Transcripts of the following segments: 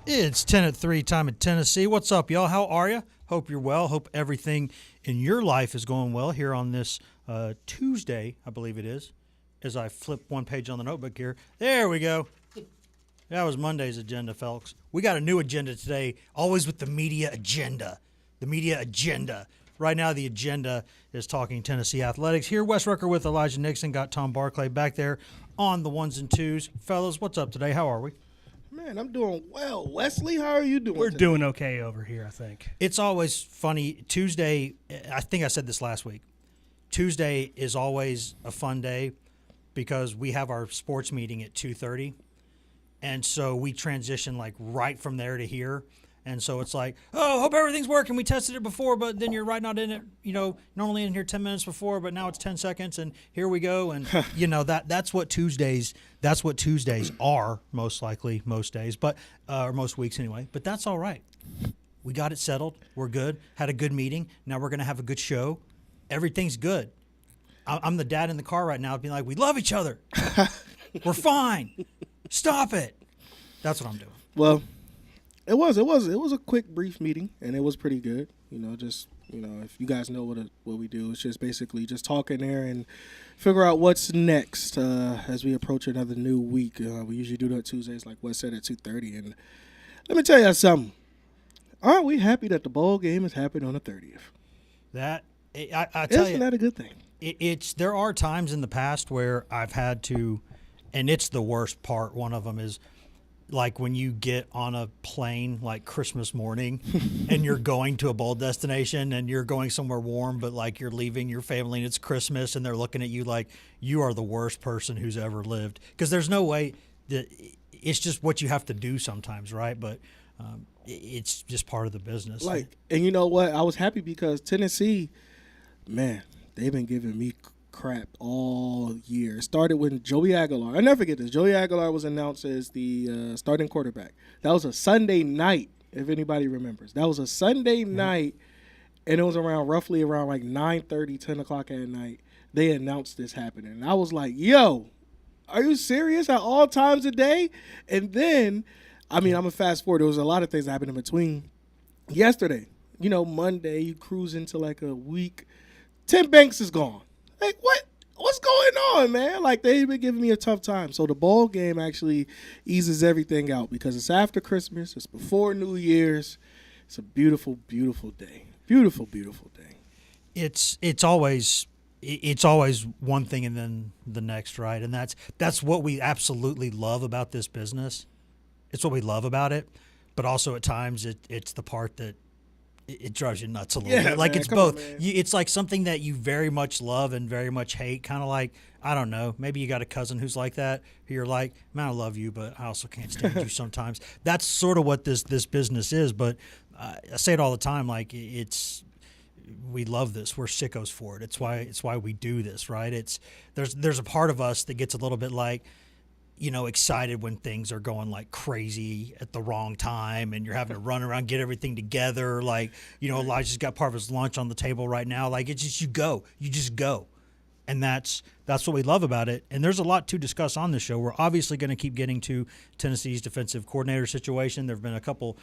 It's 10 at 3 time in Tennessee. What's up, y'all? How are you? Hope you're well. Hope everything in your life is going well here on this Tuesday, I believe it is, as I flip one page on the notebook here. There we go. That was Monday's agenda, folks. We got a new agenda today, always with the media agenda. The media agenda. Right now, the agenda is talking Tennessee athletics. Here, Wes Rucker with Elijah Nixon. Got Tom Barclay back there on the ones and twos. Fellas, what's up today? How are we? Man, I'm doing well. Wesley, how are you doing? We're today? doing okay over here, I think. It's always funny. Tuesday, I think I said this last week. Tuesday is always a fun day because we have our sports meeting at 2:30. And so we transition like right from there to here. And so it's like, oh, hope everything's working. We tested it before, but then you're right not in it, normally in here 10 minutes before, but now it's 10 seconds and here we go. And that's what Tuesdays are most likely most days, but or most weeks anyway. But that's all right. We got it settled. We're good. Had a good meeting. Now we're going to have a good show. Everything's good. I'm the dad in the car right now being like, we love each other. We're fine. Stop it. That's what I'm doing. Well, it was a quick, brief meeting, and it was pretty good. If you guys know what we do, it's just basically just talk in there and figure out what's next as we approach another new week. We usually do that Tuesdays, like Wes said, at 2:30. And let me tell you something. Aren't we happy that the bowl game is happening on the 30th? I tell you, isn't that a good thing? There are times in the past where I've had to, and it's the worst part. One of them is like when you get on a plane like Christmas morning and you're going to a bowl destination and you're going somewhere warm, but like you're leaving your family and it's Christmas and they're looking at you like you are the worst person who's ever lived. Because there's no way that it's just what you have to do sometimes, right? But it's just part of the business. And you know what? I was happy because Tennessee, man, they've been giving me crap all year. It started when Joey Aguilar. I never forget this. Joey Aguilar was announced as the starting quarterback. That was a Sunday night, if anybody remembers. That was a Sunday night, and it was roughly around like 9:30, 10 o'clock at night. They announced this happening. And I was like, yo, are you serious at all times a day? And then, I'm going to fast forward. There was a lot of things that happened in between. Yesterday, Monday, you cruise into like a week. Tim Banks is gone. Like, what's going on, man? Like, they've been giving me a tough time. So the ball game actually eases everything out because it's after Christmas. It's before New Year's. It's a beautiful, beautiful day. Beautiful, beautiful day. It's always one thing and then the next, right? And that's what we absolutely love about this business. It's what we love about it. But also at times it's the part that it drives you nuts a little bit. Like, man, it's both. It's like something that you very much love and very much hate. Kind of like, I don't know, maybe you got a cousin who's like that. Who you're like, man, I love you, but I also can't stand you sometimes. That's sort of what this business is. But I say it all the time. Like, we love this. We're sickos for it. It's why we do this, right? There's a part of us that gets a little bit like, excited when things are going like crazy at the wrong time and you're having to run around, get everything together. Like, Elijah's got part of his lunch on the table right now. Like, it's just, you just go. And that's what we love about it. And there's a lot to discuss on this show. We're obviously going to keep getting to Tennessee's defensive coordinator situation. There've been a couple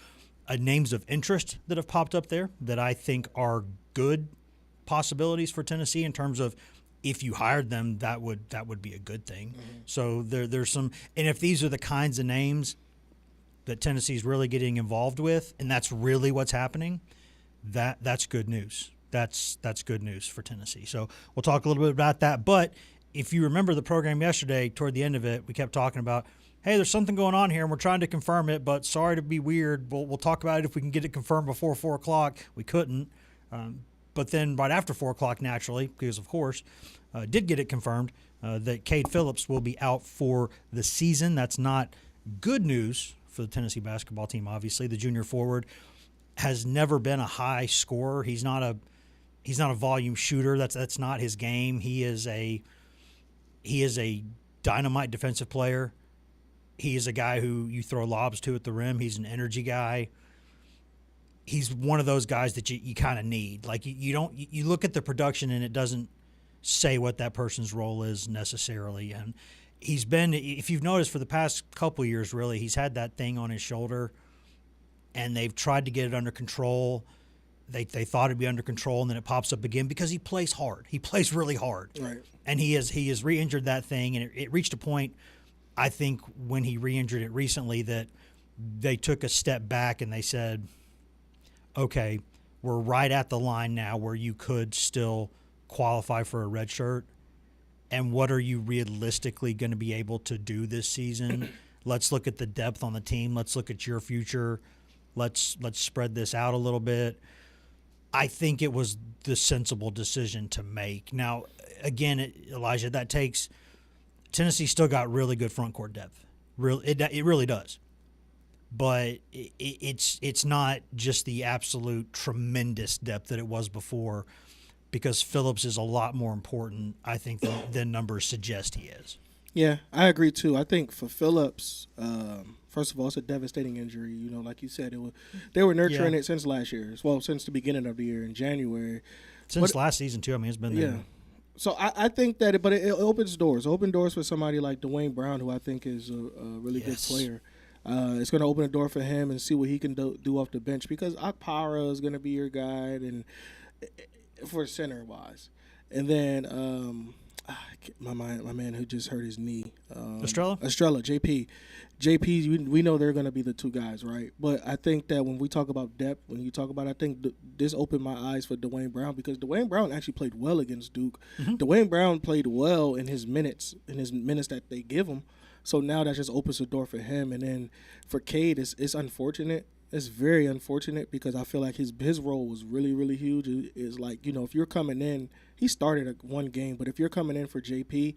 names of interest that have popped up there that I think are good possibilities for Tennessee in terms of, if you hired them, that would be a good thing. Mm-hmm. So there's some, and if these are the kinds of names that Tennessee's really getting involved with, and that's really what's happening, that's good news. That's good news for Tennessee. So we'll talk a little bit about that. But if you remember the program yesterday, toward the end of it, we kept talking about, hey, there's something going on here, and we're trying to confirm it. But sorry to be weird. We'll talk about it if we can get it confirmed before 4 o'clock. We couldn't. But then right after 4 o'clock, naturally, because of course, did get it confirmed that Cade Phillips will be out for the season. That's not good news for the Tennessee basketball team, obviously. The junior forward has never been a high scorer. He's not a volume shooter. That's not his game. He is a dynamite defensive player. He is a guy who you throw lobs to at the rim. He's an energy guy. He's one of those guys that you kind of need. Like, you look at the production and it doesn't say what that person's role is necessarily. And he's been, if you've noticed for the past couple years, really, he's had that thing on his shoulder and they've tried to get it under control. They thought it'd be under control, and then it pops up again because he plays hard. He plays really hard, Right. and he has re-injured that thing, and it reached a point, I think, when he re-injured it recently that they took a step back and they said, okay, we're right at the line now where you could still qualify for a red shirt. And what are you realistically going to be able to do this season? Let's look at the depth on the team. Let's look at your future. Let's spread this out a little bit. I think it was the sensible decision to make. Now, again, Elijah, that takes – Tennessee still got really good front court depth. It really does. But it's not just the absolute tremendous depth that it was before, because Phillips is a lot more important, I think, than numbers suggest he is. Yeah, I agree too. I think for Phillips, first of all, it's a devastating injury. You know, like you said, they were nurturing it since last year. Well, since the beginning of the year in January. Since last season too. I mean, it's been there. Yeah. So I think that, it opens doors. Open doors for somebody like Dwayne Brown, who I think is a really good player. It's going to open a door for him and see what he can do off the bench, because Akpara is going to be your guide and for center wise, and then my man who just hurt his knee, Estrella, JP. We know they're going to be the two guys, right? But I think that when we talk about depth, I think this opened my eyes for Dwayne Brown, because Dwayne Brown actually played well against Duke. Mm-hmm. Dwayne Brown played well in his minutes that they give him. So now that just opens the door for him. And then for Cade, it's unfortunate. It's very unfortunate, because I feel like his role was really, really huge. It's like, you know, if you're coming in, he started one game, but if you're coming in for JP,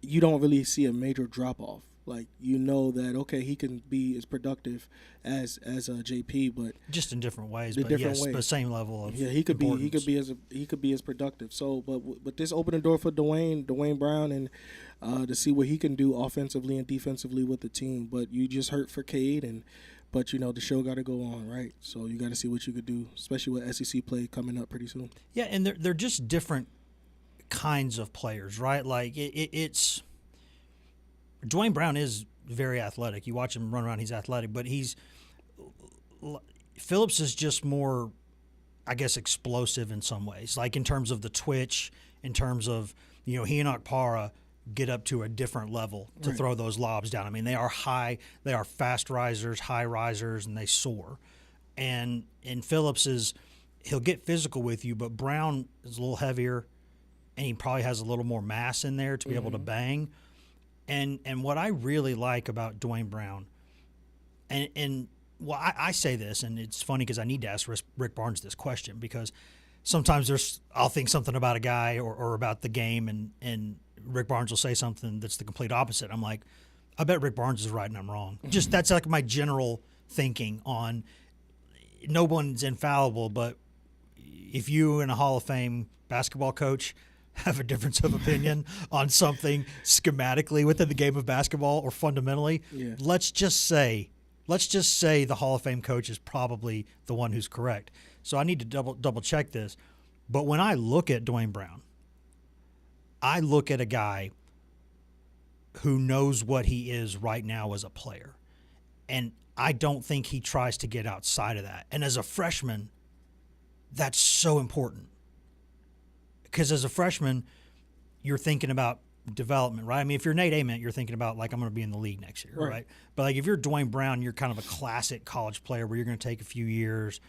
you don't really see a major drop-off. Like, you know that, okay, he can be as productive as JP, but just in different ways. But same level of he could be as productive. So, but this opening door for Dwayne Brown, and to see what he can do offensively and defensively with the team. But you just hurt for Cade, but you know the show got to go on, right? So you got to see what you could do, especially with SEC play coming up pretty soon. Yeah, and they're just different kinds of players, right? Like it's. Dwayne Brown is very athletic. You watch him run around, he's athletic, but Phillips is just more, I guess, explosive in some ways, like in terms of the twitch, in terms of, you know, he and Akpara get up to a different level to throw those lobs down. I mean, they are fast risers, high risers, and they soar. And Phillips he'll get physical with you, but Brown is a little heavier, and he probably has a little more mass in there to be able to bang. And what I really like about Dwayne Brown, and I say this, and it's funny because I need to ask Rick Barnes this question, because sometimes I'll think something about a guy or about the game, and Rick Barnes will say something that's the complete opposite. I'm like, I bet Rick Barnes is right and I'm wrong. Just that's like my general thinking on no one's infallible, but if you and a Hall of Fame basketball coach have a difference of opinion on something schematically within the game of basketball or fundamentally, let's just say the Hall of Fame coach is probably the one who's correct. So I need to double check this. But when I look at Dwayne Brown, I look at a guy who knows what he is right now as a player. And I don't think he tries to get outside of that. And as a freshman, that's so important. Because as a freshman, you're thinking about development, right? I mean, if you're Nate Ament, you're thinking about, like, I'm going to be in the league next year, right? But, like, if you're Dwayne Brown, you're kind of a classic college player where you're going to take a few years,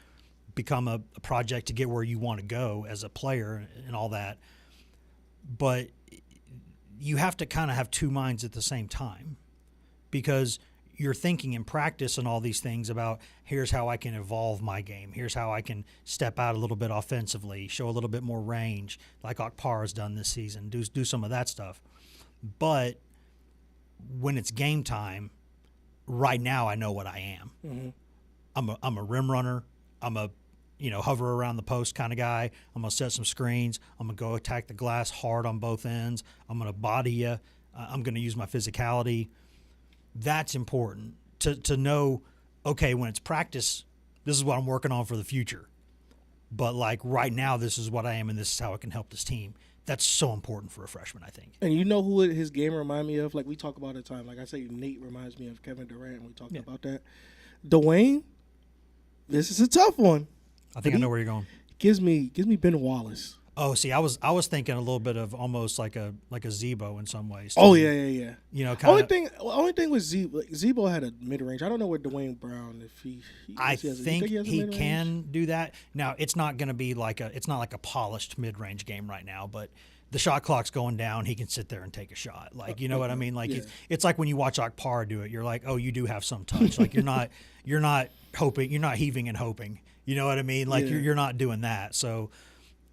become a project to get where you want to go as a player and all that. But you have to kind of have two minds at the same time, because you're thinking in practice and all these things about, here's how I can evolve my game. Here's how I can step out a little bit offensively, show a little bit more range, like Akpar has done this season, do some of that stuff. But when it's game time, right now I know what I am. Mm-hmm. I'm a rim runner. I'm a hover around the post kind of guy. I'm going to set some screens. I'm going to go attack the glass hard on both ends. I'm going to body you. I'm going to use my physicality. That's important to know, okay, when it's practice, this is what I'm working on for the future. But, like, right now, this is what I am, and this is how I can help this team. That's so important for a freshman, I think. And you know who his game remind me of? Like, we talk about it all the time. Like I say, Nate reminds me of Kevin Durant. We talked about that. Dwayne This is a tough one. I think I know where you're going. Gives me Ben Wallace. Oh, see, I was thinking a little bit of almost like a Zebo in some ways. Oh too. yeah. You know, Only kind of. thing with Zebo had a mid range. I don't know where Dwayne Brown if he I he has think he has a he mid-range? can do that. Now, it's not going to be it's not like a polished mid range game right now, but the shot clock's going down. He can sit there and take a shot. Like, you know what I mean? Like Yeah. it's like when you watch Akpar do it. You're like, oh, you do have some touch. Like you're not hoping, you're not heaving and hoping. You know what I mean? Like Yeah. you're not doing that. So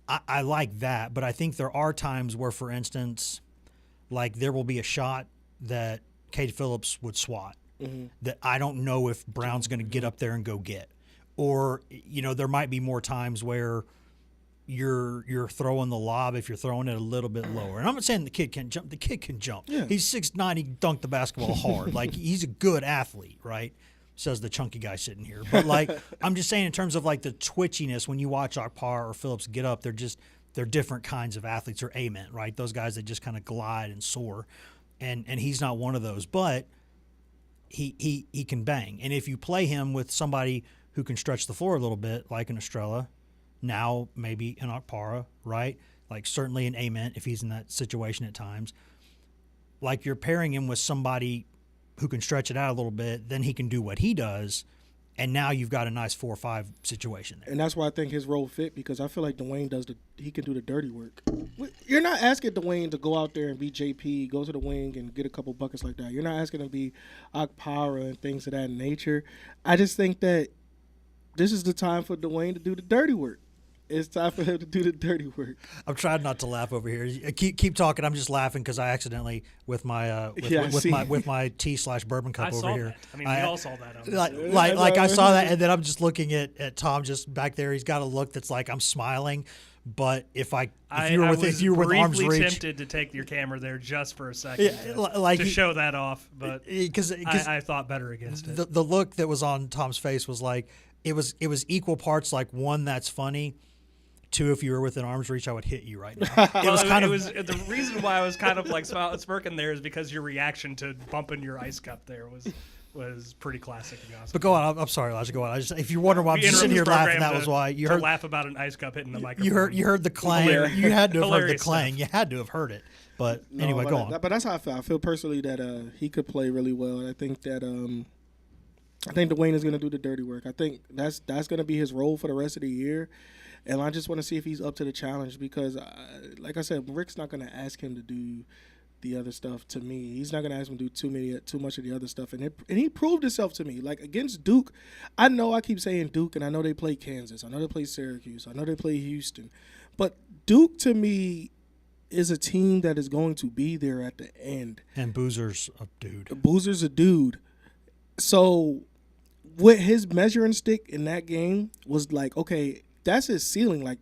I like that, but I think there are times where, for instance, like there will be a shot that Cade Phillips would swat that I don't know if Brown's going to get up there and go get. Or, you know, there might be more times where you're throwing the lob if you're throwing it a little bit lower. And I'm not saying the kid can't jump. The kid can jump. Yeah. He's 6'9". He dunked the basketball hard. Like, he's a good athlete, right? Says the chunky guy sitting here. But, like, I'm just saying in terms of, like, the twitchiness, when you watch Akpar or Phillips get up, they're different kinds of athletes, or Ament, right? Those guys that just kind of glide and soar. And he's not one of those. But he can bang. And if you play him with somebody who can stretch the floor a little bit, like an Estrella, now maybe an Akpara, right? Like certainly an Ament if he's in that situation at times. Like you're pairing him with somebody who can stretch it out a little bit, then he can do what he does, and now you've got a nice 4-5 situation there. And that's why I think his role fit, because I feel like Dwayne he can do the dirty work. You're not asking Dwayne to go out there and be JP, go to the wing and get a couple buckets like that. You're not asking him to be Akpara and things of that nature. I just think that this is the time for Dwayne to do the dirty work. It's time for him to do the dirty work. I'm trying not to laugh over here. Keep talking. I'm just laughing because I accidentally with my with my tea/bourbon cup I over saw here. that. I mean, we all saw that. Like I saw that, and then I'm just looking at Tom just back there. He's got a look that's like I'm smiling, but if you were with arms briefly reach, tempted to take your camera there just for a second, like to show that off, but because I thought better against it. The look that was on Tom's face was like it was equal parts like, one, that's funny. Two, if you were within arm's reach, I would hit you right now. The reason why I was kind of like smirking there is because your reaction to bumping your ice cup there was pretty classic, to be honest. But go on. I'm sorry, Elijah. Go on. If you're wondering why I'm just sitting here laughing, that was why you heard laugh about an ice cup hitting the microphone. You heard the clang. You had to have heard the clang. Stuff. You had to have heard it. But anyway, go on. But that's how I feel. I feel personally that he could play really well, and I think that Dwayne is going to do the dirty work. I think that's going to be his role for the rest of the year. And I just want to see if he's up to the challenge because, like I said, Rick's not going to ask him to do the other stuff to me. He's not going to ask him to do too much of the other stuff. And he proved himself to me. Like against Duke, I know I keep saying Duke, and I know they play Kansas. I know they play Syracuse. I know they play Houston. But Duke, to me, is a team that is going to be there at the end. And Boozer's a dude. Boozer's a dude. So with his measuring stick in that game was like, okay, that's his ceiling. Like,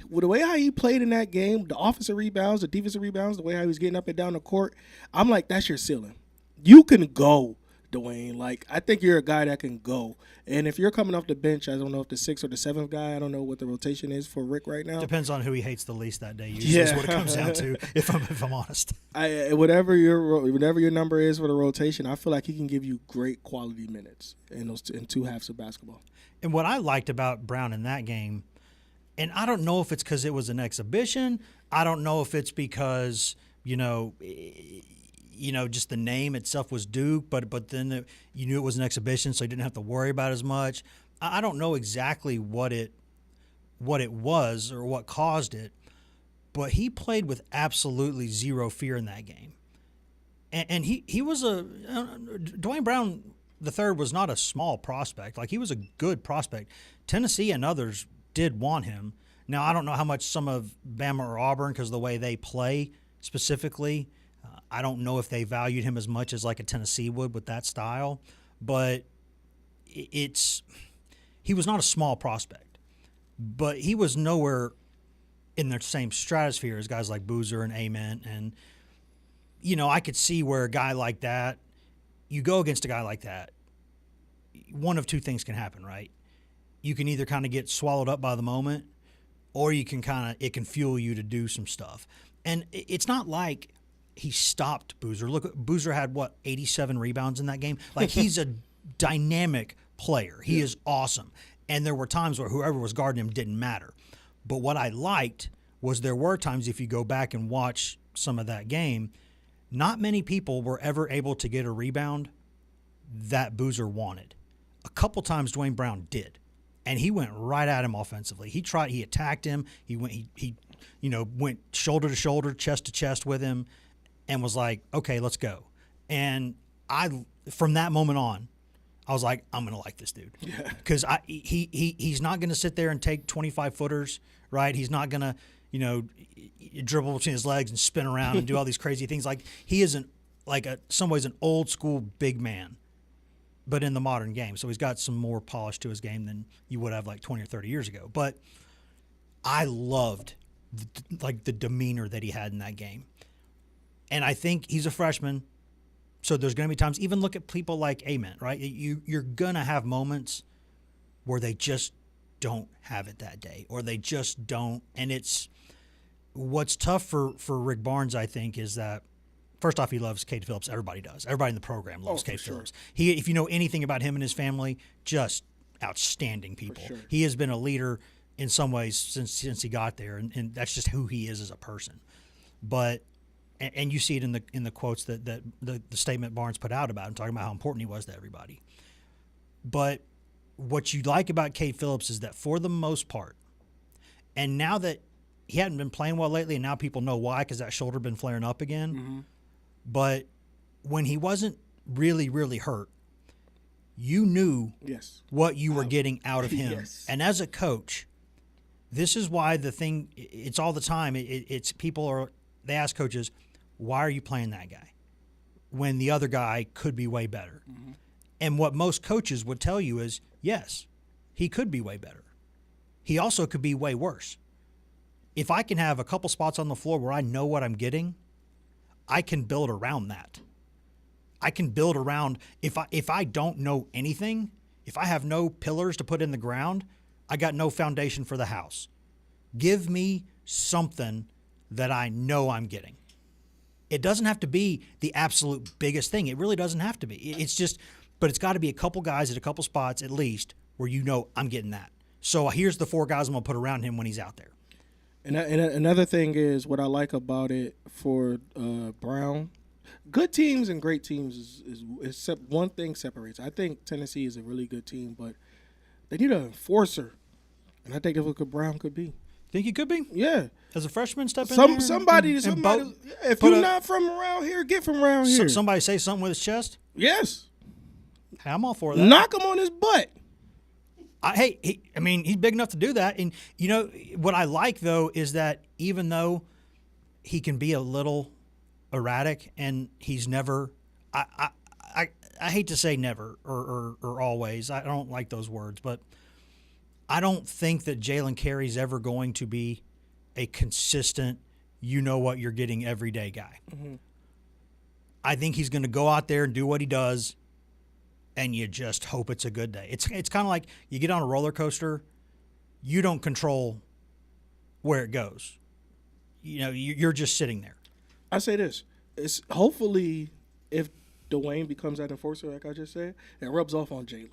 with the way how he played in that game, the offensive rebounds, the defensive rebounds, the way how he was getting up and down the court, I'm like, that's your ceiling. You can go, Dwayne. Like, I think you're a guy that can go. And if you're coming off the bench, I don't know if the 6th or the 7th guy, I don't know what the rotation is for Rick right now. Depends on who he hates the least that day. Usually is what it comes down to, if I'm honest. Whatever your number is for the rotation, I feel like he can give you great quality minutes in two halves of basketball. And what I liked about Brown in that game, and I don't know if it's because it was an exhibition. I don't know if it's because, just the name itself was Duke, but then you knew it was an exhibition, so you didn't have to worry about as much. I don't know exactly what it was or what caused it, but he played with absolutely zero fear in that game. And he was Dwayne Brown III was not a small prospect. Like, he was a good prospect. Tennessee and others did want him. Now, I don't know how much some of Bama or Auburn, because of the way they play specifically, I don't know if they valued him as much as like a Tennessee would with that style. But he was not a small prospect. But he was nowhere in the same stratosphere as guys like Boozer and Ament. And, I could see where a guy like that, you go against a guy like that, one of two things can happen, right? You can either kind of get swallowed up by the moment, or it can fuel you to do some stuff. And it's not like he stopped Boozer. Look, Boozer had 87 rebounds in that game? Like, he's a dynamic player. He is awesome. And there were times where whoever was guarding him didn't matter. But what I liked was there were times, if you go back and watch some of that game, not many people were ever able to get a rebound that Boozer wanted. A couple times Dwayne Brown did, and he went right at him offensively. He attacked him. He went shoulder to shoulder, chest to chest with him, and was like, okay, let's go. And from that moment on, I was like, I'm gonna like this dude, because he's not gonna sit there and take 25-footers, right? He's not gonna dribble between his legs and spin around and do all these crazy things. Like, he isn't some ways an old school big man, but in the modern game. So he's got some more polish to his game than you would have like 20 or 30 years ago. But I loved the demeanor that he had in that game. And I think he's a freshman, so there's going to be times, even look at people like Ament, right? You're going to have moments where they just don't have it that day, or they just don't. And it's what's tough for Rick Barnes, I think, is that first off, he loves Cade Phillips. Everybody does. Everybody in the program loves Cade Phillips. If you know anything about him and his family, just outstanding people. Sure. He has been a leader in some ways since he got there, and that's just who he is as a person. But and you see it in the quotes that the statement Barnes put out about him, talking about how important he was to everybody. But what you like about Cade Phillips is that for the most part, and now that he hadn't been playing well lately, and now people know why, because that shoulder been flaring up again. Mm-hmm. But when he wasn't really, really hurt, you knew what you were getting out of him. Yes. And as a coach, this is why it's all the time. It's they ask coaches, why are you playing that guy when the other guy could be way better? Mm-hmm. And what most coaches would tell you is, yes, he could be way better. He also could be way worse. If I can have a couple spots on the floor where I know what I'm getting, I can build around that. I can build around if I don't know anything, if I have no pillars to put in the ground, I got no foundation for the house. Give me something that I know I'm getting. It doesn't have to be the absolute biggest thing. It really doesn't have to be. It's just, but it's got to be a couple guys at a couple spots at least where you know I'm getting that. So here's the 4 guys I'm going to put around him when he's out there. And another thing is what I like about it for Brown. Good teams and great teams is one thing separates. I think Tennessee is a really good team, but they need an enforcer, and I think that's what Brown could be. Think he could be? Yeah. As a freshman, step in there? Somebody. If you're not from around here, get from around here. Somebody say something with his chest? Yes. Hey, I'm all for that. Knock him on his butt. He's big enough to do that. And, what I like, though, is that even though he can be a little erratic and he's never – I hate to say never or always. I don't like those words. But I don't think that Jalen Carey's ever going to be a consistent, you-know-what-you're-getting everyday guy. Mm-hmm. I think he's going to go out there and do what he does, and you just hope it's a good day. It's kind of like you get on a roller coaster, you don't control where it goes. You're just sitting there. I say this: it's hopefully if Dwayne becomes that enforcer, like I just said, it rubs off on Jalen,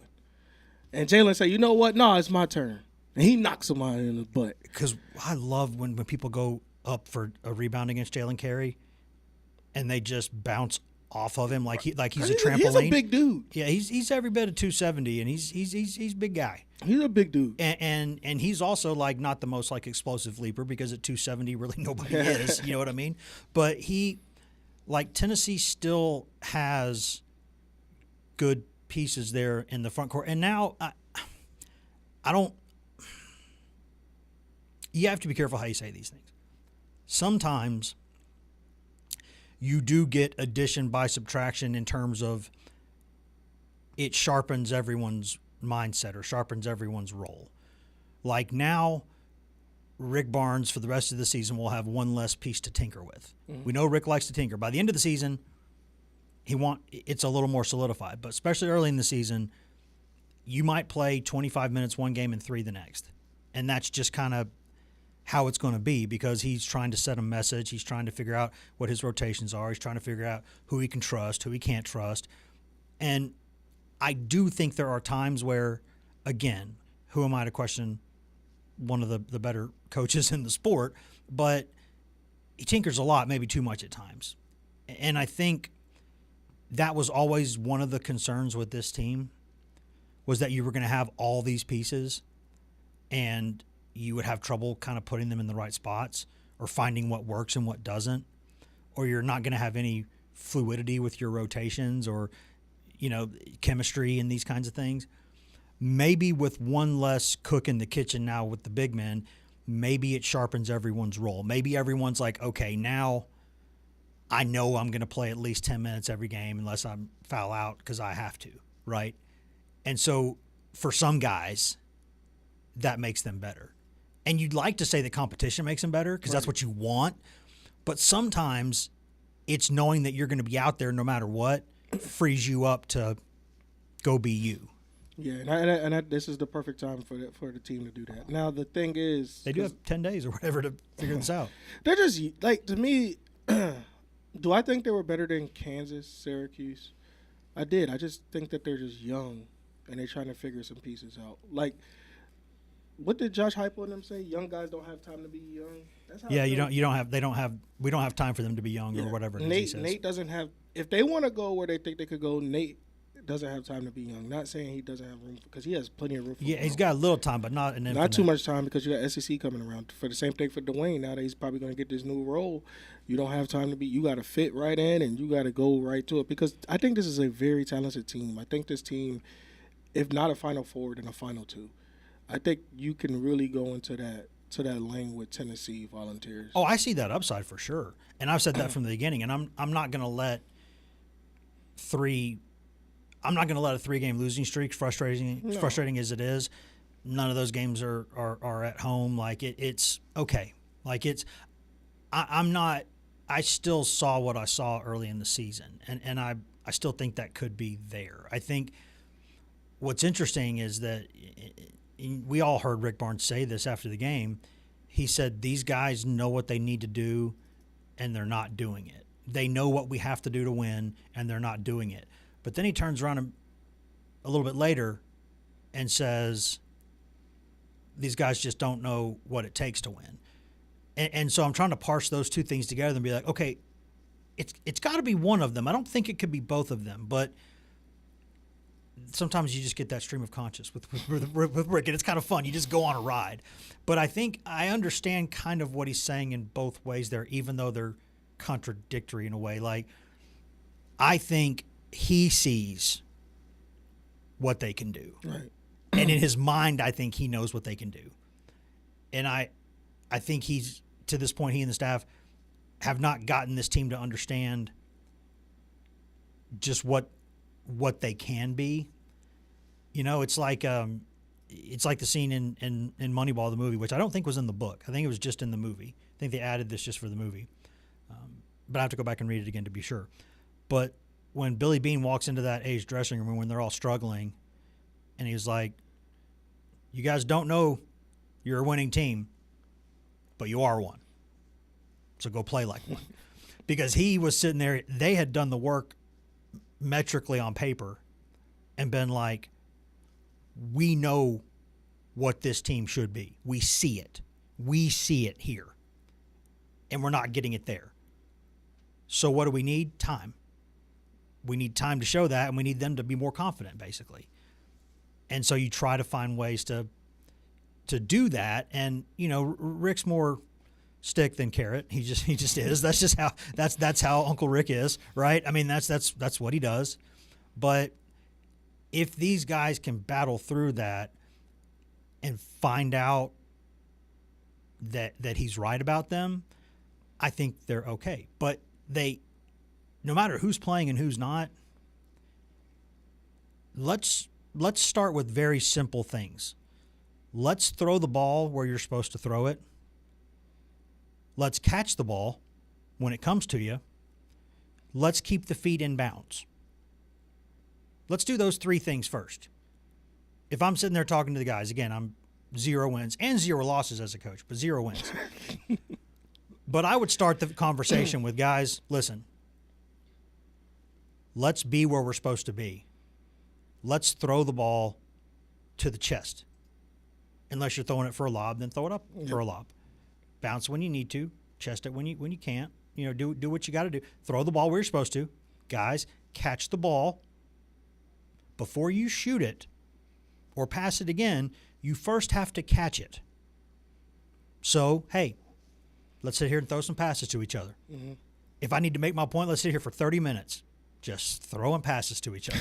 and Jalen say, "You know what? No, it's my turn," and he knocks somebody in the butt. Because I love when people go up for a rebound against Jalen Carey, and they just bounce off of him like he's a trampoline. He's a big dude. Yeah, he's every bit of 270, and he's a big guy. He's a big dude, and he's also not the most explosive leaper, because at 270 really nobody is. You know what I mean? But Tennessee still has good pieces there in the front court, and now I don't. You have to be careful how you say these things. Sometimes you do get addition by subtraction in terms of it sharpens everyone's mindset or sharpens everyone's role. Like now, Rick Barnes for the rest of the season will have one less piece to tinker with. Mm-hmm. We know Rick likes to tinker. By the end of the season, it's a little more solidified. But especially early in the season, you might play 25 minutes one game and 3 the next. And that's just kind of how it's going to be, because he's trying to set a message. He's trying to figure out what his rotations are. He's trying to figure out who he can trust, who he can't trust. And I do think there are times where, again, who am I to question one of the better coaches in the sport? But he tinkers a lot, maybe too much at times. And I think that was always one of the concerns with this team, was that you were going to have all these pieces and you would have trouble kind of putting them in the right spots or finding what works and what doesn't, or you're not going to have any fluidity with your rotations or, chemistry and these kinds of things. Maybe with one less cook in the kitchen now with the big men, maybe it sharpens everyone's role. Maybe everyone's like, okay, now I know I'm going to play at least 10 minutes every game unless I foul out because I have to, right? And so for some guys, that makes them better. And you'd like to say that competition makes them better because that's what you want. But sometimes it's knowing that you're going to be out there no matter what frees you up to go be you. Yeah, and this is the perfect time for the team to do that. Now, the thing is, they do have 10 days or whatever to figure this out. They're just, like, to me, do I think they were better than Kansas, Syracuse? I did. I just think that they're just young and they're trying to figure some pieces out. Like, what did Josh Heupel and them say? Young guys don't have time to be young. That's how we don't have time for them to be young or whatever. Nate doesn't have. If they want to go where they think they could go, Nate doesn't have time to be young. Not saying he doesn't have room because he has plenty of room. Yeah, he's got a little time, but not too much time because you got SEC coming around. For the same thing for Dwayne, now that he's probably going to get this new role, you don't have time to be. You got to fit right in and you got to go right to it because I think this is a very talented team. I think this team, if not a Final Four, then a Final Two. I think you can really go into that lane with Tennessee Volunteers. Oh, I see that upside for sure, and I've said that from the beginning. And I'm not going to let a 3-game losing streak, frustrating as it is. None of those games are at home. Like it's okay. Like I still saw what I saw early in the season, and I still think that could be there. I think what's interesting is that we all heard Rick Barnes say this after the game. He said these guys know what they need to do, and they're not doing it. They know what we have to do to win, and they're not doing it. But then he turns around a little bit later and says these guys just don't know what it takes to win. And so I'm trying to parse those two things together and be like, okay, it's got to be one of them. I don't think it could be both of them, but sometimes you just get that stream of conscious with Rick, and it's kind of fun. You just go on a ride. But I think I understand kind of what he's saying in both ways there, even though they're contradictory in a way. Like, I think he sees what they can do. Right. And in his mind, I think he knows what they can do. And I think he's, to this point, he and the staff have not gotten this team to understand just what they can be. It's like the scene in Moneyball, the movie, which I don't think was in the book. I think it was just in the movie. I think they added this just for the movie. But I have to go back and read it again to be sure. But when Billy Beane walks into that A's dressing room when they're all struggling, and he's like, you guys don't know you're a winning team, but you are one. So go play like one. Because he was sitting there, they had done the work metrically on paper and been like, we know what this team should be. We see it. We see it here. And we're not getting it there. So what do we need? Time. We need time to show that, and we need them to be more confident, basically. And so you try to find ways to do that. And, Rick's more stick than carrot. He just is. That's just how that's how Uncle Rick is, right? I mean, that's what he does. But if these guys can battle through that and find out that he's right about them, I think they're okay. But no matter who's playing and who's not, let's start with very simple things. Let's throw the ball where you're supposed to throw it. Let's catch the ball when it comes to you. Let's keep the feet in bounds. Let's do those three things first. If I'm sitting there talking to the guys, again, I'm 0 wins and 0 losses as a coach, but 0 wins. But I would start the conversation with, guys, listen, let's be where we're supposed to be. Let's throw the ball to the chest. Unless you're throwing it for a lob, then throw it up for a lob. Bounce when you need to, chest it when you can't. Do what you got to do. Throw the ball where you're supposed to. Guys, catch the ball before you shoot it or pass it again. You first have to catch it. So, hey, let's sit here and throw some passes to each other. Mm-hmm. If I need to make my point, let's sit here for 30 minutes just throwing passes to each other.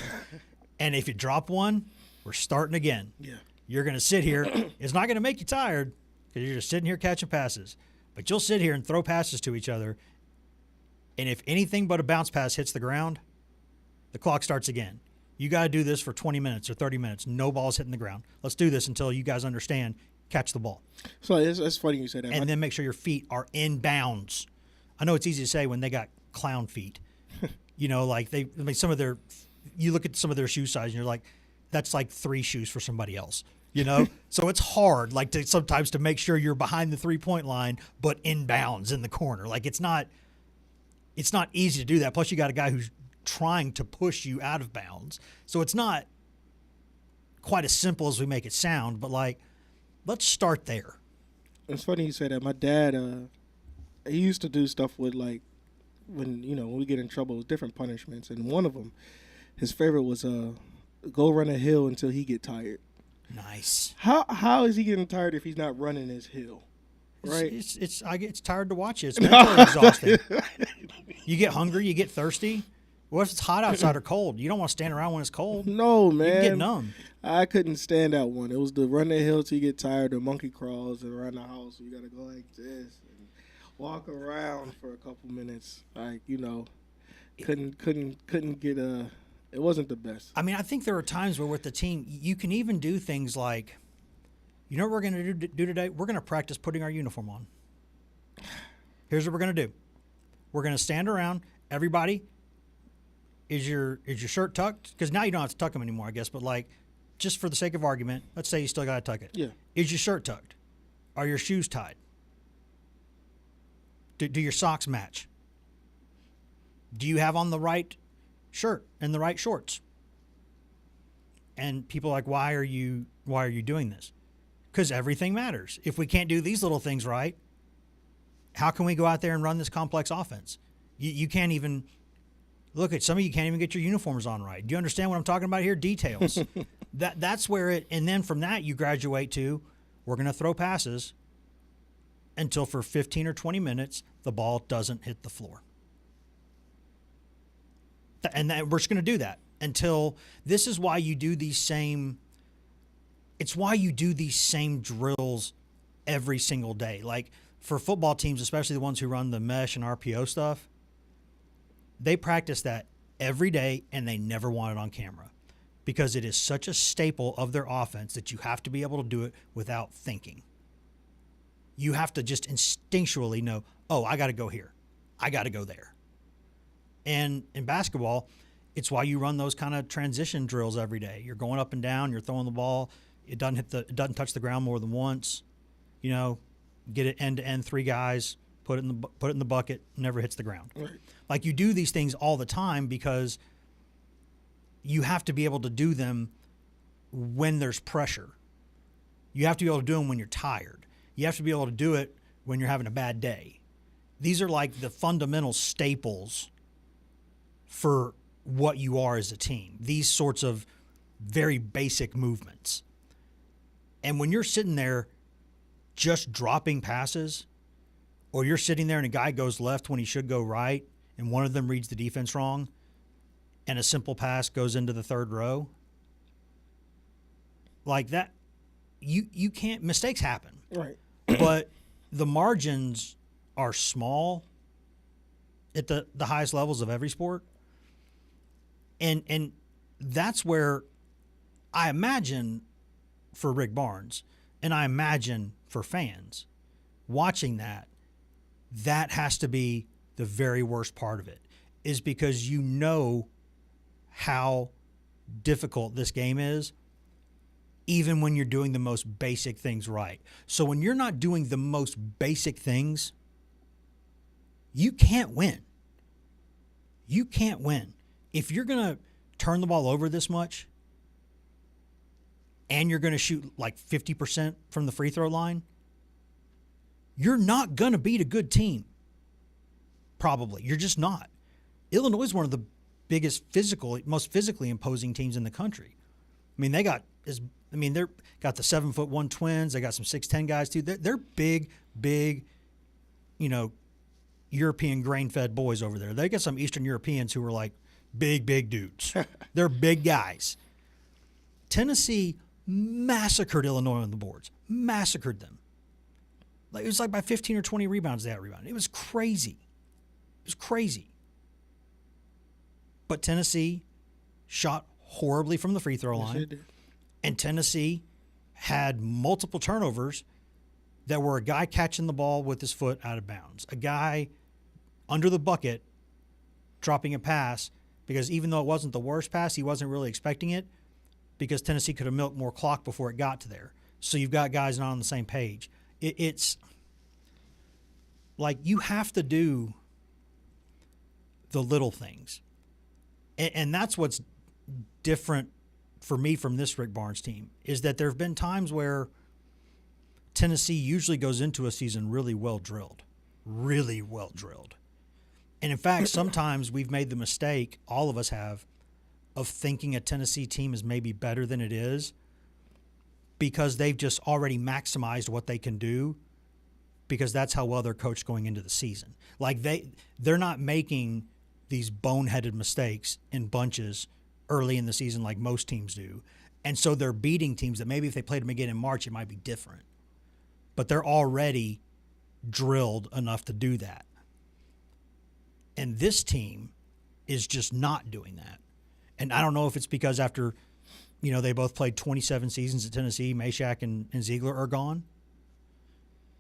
And if you drop one, we're starting again. Yeah. You're going to sit here. It's not going to make you tired because you're just sitting here catching passes. But you'll sit here and throw passes to each other. And if anything but a bounce pass hits the ground, the clock starts again. You got to do this for 20 minutes or 30 minutes. No ball's hitting the ground. Let's do this until you guys understand. Catch the ball. So it's funny you say that. And then make sure your feet are in bounds. I know it's easy to say when they got clown feet. Some of their – you look at some of their shoe size and you're like, that's like 3 shoes for somebody else. So it's hard sometimes to make sure you're behind the 3-point line but in bounds in the corner. It's not easy to do that. Plus you got a guy who's trying to push you out of bounds. So it's not quite as simple as we make it sound, but let's start there. It's funny you say that. My dad, he used to do stuff with when we get in trouble with different punishments, and one of them, his favorite was go run a hill until he get tired. Nice. How is he getting tired if he's not running his hill? Right. It's tired to watch it. It's mentally exhausting. You get hungry. You get thirsty. What if it's hot outside or cold? You don't want to stand around when it's cold. No, man. You can get numb. I couldn't stand that one. It was the run the hill till you get tired, the monkey crawls around the house. You got to go like this and walk around for a couple minutes. Couldn't get it wasn't the best. I mean, I think there are times where with the team, you can even do things like, you know what we're going to do today? We're going to practice putting our uniform on. Here's what we're going to do. We're going to stand around. Everybody, is your shirt tucked? Because now you don't have to tuck them anymore, I guess. But just for the sake of argument, let's say you still got to tuck it. Yeah. Is your shirt tucked? Are your shoes tied? Do your socks match? Do you have on the right shirt and the right shorts? And people are like, why are you doing this? Because everything matters. If we can't do these little things right, how can we go out there and run this complex offense? You can't even look at some of you can't even get your uniforms on right. Do you understand what I'm talking about here? Details. That's where it, and then from that you graduate to, we're going to throw passes until for 15 or 20 minutes the ball doesn't hit the floor. And we're just going to do that until this is why you do these same. It's why you do these same drills every single day. For football teams, especially the ones who run the mesh and RPO stuff, they practice that every day and they never want it on camera because it is such a staple of their offense that you have to be able to do it without thinking. You have to just instinctually know, oh, I got to go here. I got to go there. And in basketball, it's why you run those kind of transition drills every day. You're going up and down, you're throwing the ball. It doesn't touch the ground more than once. Get it end to end, 3 guys, put it in the bucket, never hits the ground. Right. You do these things all the time because you have to be able to do them when there's pressure. You have to be able to do them when you're tired. You have to be able to do it when you're having a bad day. These are the fundamental staples for what you are as a team. These sorts of very basic movements. And when you're sitting there just dropping passes, or you're sitting there and a guy goes left when he should go right, and one of them reads the defense wrong, and a simple pass goes into the third row, that, you can't, mistakes happen. Right. But the margins are small at the highest levels of every sport. And that's where I imagine for Rick Barnes, and I imagine for fans watching that has to be the very worst part of it, is because you know how difficult this game is, even when you're doing the most basic things right. So when you're not doing the most basic things, you can't win. You can't win. If you're going to turn the ball over this much, and you're going to shoot like 50% from the free throw line, you're not going to beat a good team. Probably. You're just not. Illinois is one of the most physically imposing teams in the country. I mean, they're got the 7'1" Twins. They got some 6'10" guys too. They're big, European grain-fed boys over there. They got some Eastern Europeans who are like big dudes. They're big guys. Tennessee massacred Illinois on the boards. Massacred them. It was like by 15 or 20 rebounds they had rebounded. It was crazy. But Tennessee shot horribly from the free throw line. And Tennessee had multiple turnovers that were a guy catching the ball with his foot out of bounds, a guy under the bucket dropping a pass because even though it wasn't the worst pass, he wasn't really expecting it because Tennessee could have milked more clock before it got to there. So you've got guys not on the same page. It's like you have to do the little things. And that's what's different for me from this Rick Barnes team is that there have been times where Tennessee usually goes into a season really well drilled. And in fact, sometimes we've made the mistake, all of us have, of thinking a Tennessee team is maybe better than it is because they've just already maximized what they can do because that's how well they're coached going into the season. Like they're not making these boneheaded mistakes in bunches early in the season like most teams do. And so they're beating teams that maybe if they played them again in March, it might be different. But they're already drilled enough to do that. And this team is just not doing that. And I don't know if it's because after, they both played 27 seasons at Tennessee, Meshack and Ziegler are gone.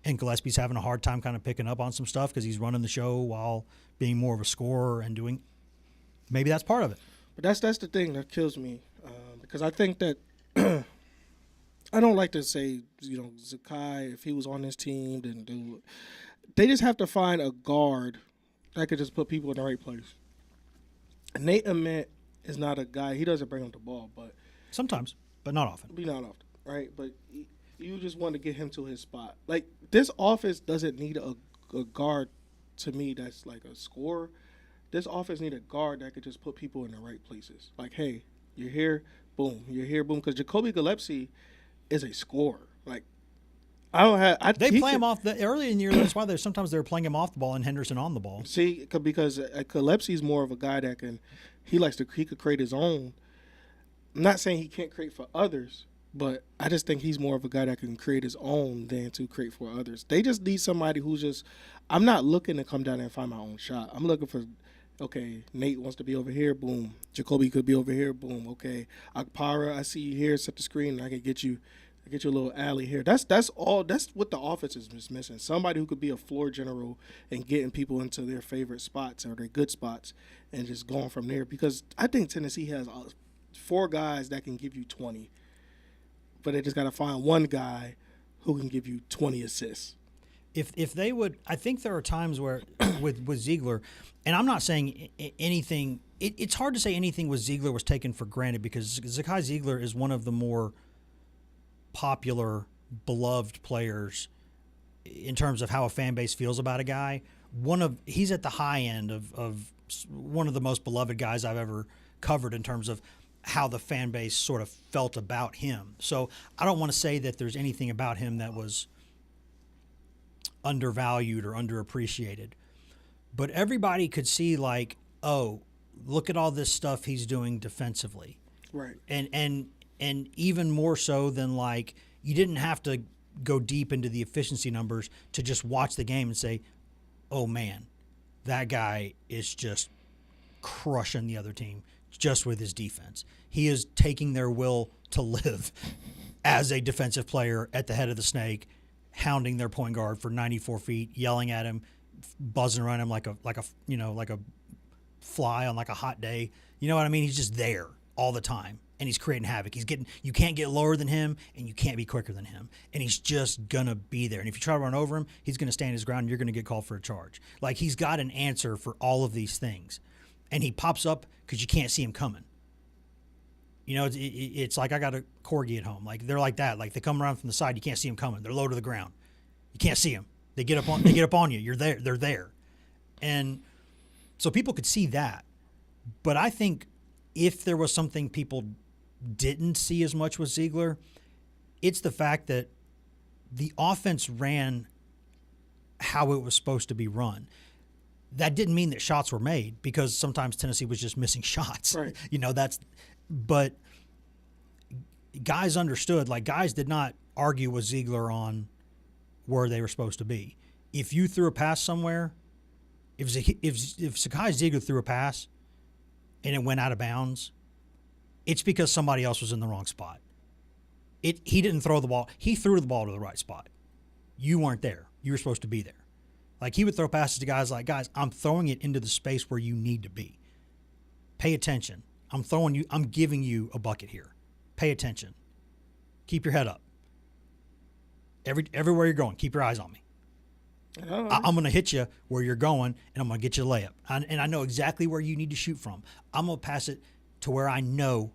And Gillespie's having a hard time kind of picking up on some stuff because he's running the show while being more of a scorer and doing – maybe that's part of it. But that's the thing that kills me because I think that I don't like to say, Zakai, if he was on this team, then they just have to find a guard that could just put people in the right place. Nate Ament is not a guy – he doesn't bring up the ball, but – sometimes, but not often. Not often, right? But you just want to get him to his spot. Like, this offense doesn't need a guard, to me, that's like a scorer. This offense need a guard that could just put people in the right places. Like, hey, you're here, boom. You're here, boom. Because Jacoby Gillespie is a scorer. Like, they play him off early in the year. That's why sometimes they're playing him off the ball and Henderson on the ball. See, because Gillespie's more of a guy that he could create his own. I'm not saying he can't create for others, but I just think he's more of a guy that can create his own than to create for others. They just need somebody who's just – I'm not looking to come down there and find my own shot. I'm looking for, okay, Nate wants to be over here, boom. Jacoby could be over here, boom. Okay, Akpara, I see you here, set the screen, and I can get you a little alley here. That's all. That's what the offense is missing. Somebody who could be a floor general and getting people into their favorite spots or their good spots and just going from there. Because I think Tennessee has 4 guys that can give you 20. But they just got to find one guy who can give you 20 assists. If they would, I think there are times where with Ziegler, and I'm not saying anything. It's hard to say anything with Ziegler was taken for granted because Zakai Ziegler is one of the more popular, beloved players in terms of how a fan base feels about a guy. He's at the high end of one of the most beloved guys I've ever covered in terms of how the fan base sort of felt about him. So I don't want to say that there's anything about him that was undervalued or underappreciated. But everybody could see like, oh, look at all this stuff he's doing defensively. Right. And even more so than like you didn't have to go deep into the efficiency numbers to just watch the game and say, oh man, that guy is just crushing the other team just with his defense. He is taking their will to live as a defensive player at the head of the snake, hounding their point guard for 94 feet, yelling at him, buzzing around him like a fly on like a hot day. You know what I mean? He's just there all the time, and he's creating havoc. You can't get lower than him, and you can't be quicker than him, and he's just gonna be there. And if you try to run over him, he's gonna stand his ground, and you're gonna get called for a charge. Like he's got an answer for all of these things, and he pops up because you can't see him coming. You know, it's like I got a corgi at home. Like they're like that. Like they come around from the side, you can't see them coming. They're low to the ground. You can't see them. They get up on you. You're there. They're there, and so people could see that. But I think if there was something people didn't see as much with Ziegler, it's the fact that the offense ran how it was supposed to be run. That didn't mean that shots were made, because sometimes Tennessee was just missing shots. Right. You know, but guys understood, like guys did not argue with Ziegler on where they were supposed to be. If you threw a pass somewhere, if Sakai Ziegler threw a pass and it went out of bounds, it's because somebody else was in the wrong spot. He didn't throw the ball. He threw the ball to the right spot. You weren't there. You were supposed to be there. Like he would throw passes to guys like, guys, I'm throwing it into the space where you need to be. Pay attention. I'm giving you a bucket here. Pay attention. Keep your head up. Everywhere you're going, keep your eyes on me. I'm going to hit you where you're going, and I'm going to get you a layup. And I know exactly where you need to shoot from. I'm going to pass it to where I know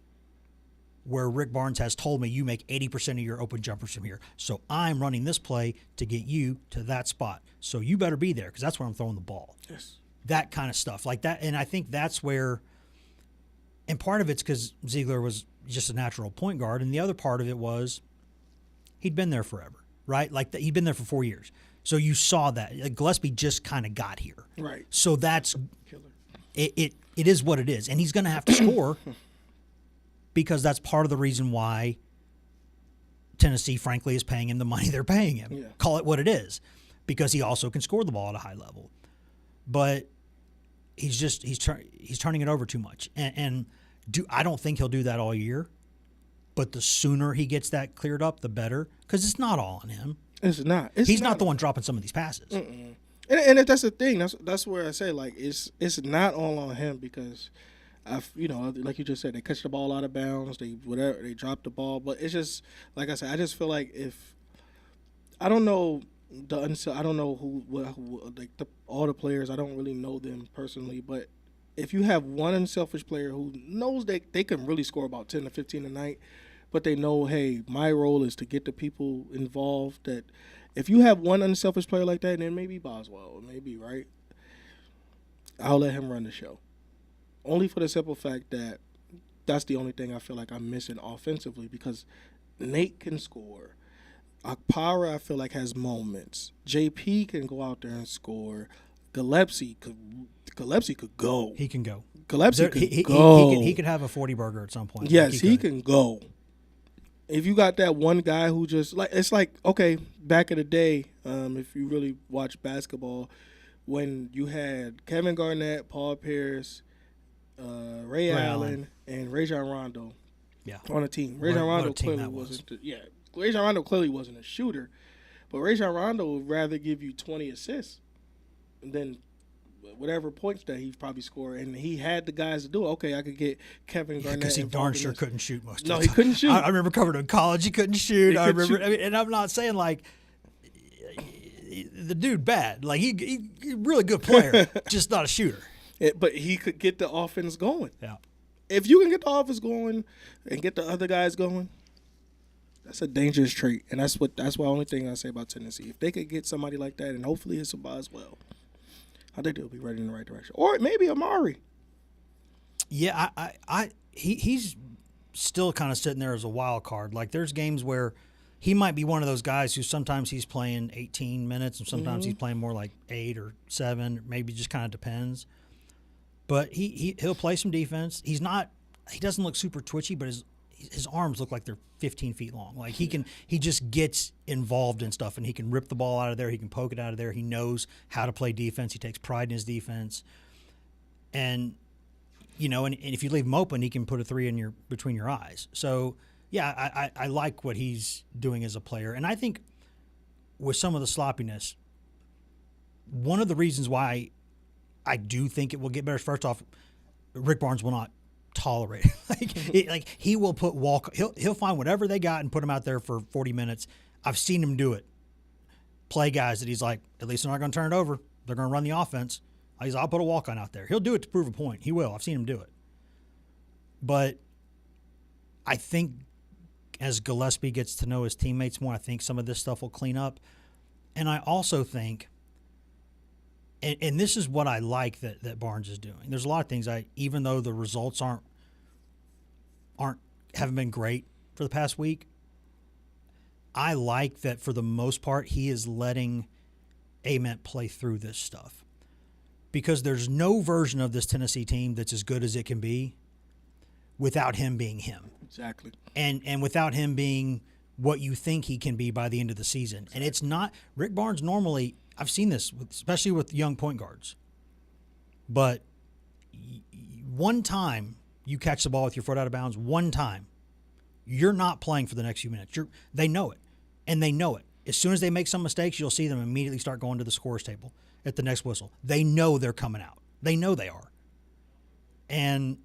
where Rick Barnes has told me you make 80% of your open jumpers from here. So I'm running this play to get you to that spot. So you better be there, because that's where I'm throwing the ball. Yes. That kind of stuff like that. And I think that's where – and part of it's because Ziegler was just a natural point guard, and the other part of it was he'd been there forever, right? Like he'd been there for 4 years. So you saw that. Like Gillespie just kind of got here. Right. So that's Killer. It is what it is. And he's going to have to score, because that's part of the reason why Tennessee, frankly, is paying him the money they're paying him. Yeah. Call it what it is, because he also can score the ball at a high level. But he's turning it over too much. I don't think he'll do that all year. But the sooner he gets that cleared up, the better, because it's not all on him. It's not. He's not the one dropping some of these passes. Mm-mm. And that's the thing. That's where I say, like, it's not all on him, because like you just said, they catch the ball out of bounds, they drop the ball, but it's just like I said, I just feel like if I don't know I don't know who like all the players, I don't really know them personally, but if you have one unselfish player who knows they can really score about 10 to 15 a night, but they know, hey, my role is to get the people involved, that if you have one unselfish player like that, then maybe Boswell, maybe, right? I'll let him run the show. Only for the simple fact that that's the only thing I feel like I'm missing offensively, because Nate can score. Akpara, I feel like, has moments. JP can go out there and score. Gillespie could go. He can go. Gillespie could go. He could have a 40 burger at some point. Yes, like he can go. If you got that one guy who just it's like, okay, back in the day, if you really watch basketball, when you had Kevin Garnett, Paul Pierce, Ray Allen, and Rajon Rondo, on a team. Rajon Rondo clearly wasn't. Rajon Rondo clearly wasn't a shooter, but Rajon Rondo would rather give you 20 assists than whatever points that he probably scored, and he had the guys to do it. Okay, I could get Kevin Garnett. Because he darn sure couldn't shoot most of the time. No, he couldn't shoot. I remember covering him in college. He couldn't shoot. And I'm not saying like the dude bad. Like he really good player, just not a shooter. But he could get the offense going. Yeah. If you can get the offense going and get the other guys going, that's a dangerous trait, and that's the only thing I say about Tennessee. If they could get somebody like that, and hopefully it's Boswell, I think they'll be right in the right direction. Or maybe Amari. Yeah, he's still kind of sitting there as a wild card. Like there's games where he might be one of those guys who sometimes he's playing 18 minutes and sometimes he's playing more like 8 or 7. Maybe just kind of depends. But he'll play some defense. He doesn't look super twitchy, but his arms look like they're 15 feet long. Like he just gets involved in stuff, and he can rip the ball out of there. He can poke it out of there. He knows how to play defense. He takes pride in his defense. And, and if you leave him open, he can put a 3 in between your eyes. So, yeah, I like what he's doing as a player. And I think with some of the sloppiness, one of the reasons why I do think it will get better, first off, Rick Barnes will not tolerate it. He will put he'll find whatever they got and put them out there for 40 minutes. I've seen him do it. Play guys that he's like, at least they're not going to turn it over. They're going to run the offense. I'll put a walk-on out there. He'll do it to prove a point. He will. I've seen him do it. But I think as Gillespie gets to know his teammates more, I think some of this stuff will clean up. And I also think, and this is what I like that Barnes is doing. There's a lot of things even though the results haven't been great for the past week, I like that for the most part he is letting Ament play through this stuff. Because there's no version of this Tennessee team that's as good as it can be without him being him. Exactly. And without him being what you think he can be by the end of the season. Exactly. And it's not – Rick Barnes normally – I've seen this, especially with young point guards. But one time you catch the ball with your foot out of bounds, one time, you're not playing for the next few minutes. They know it, and they know it. As soon as they make some mistakes, you'll see them immediately start going to the scorer's table at the next whistle. They know they're coming out. They know they are. And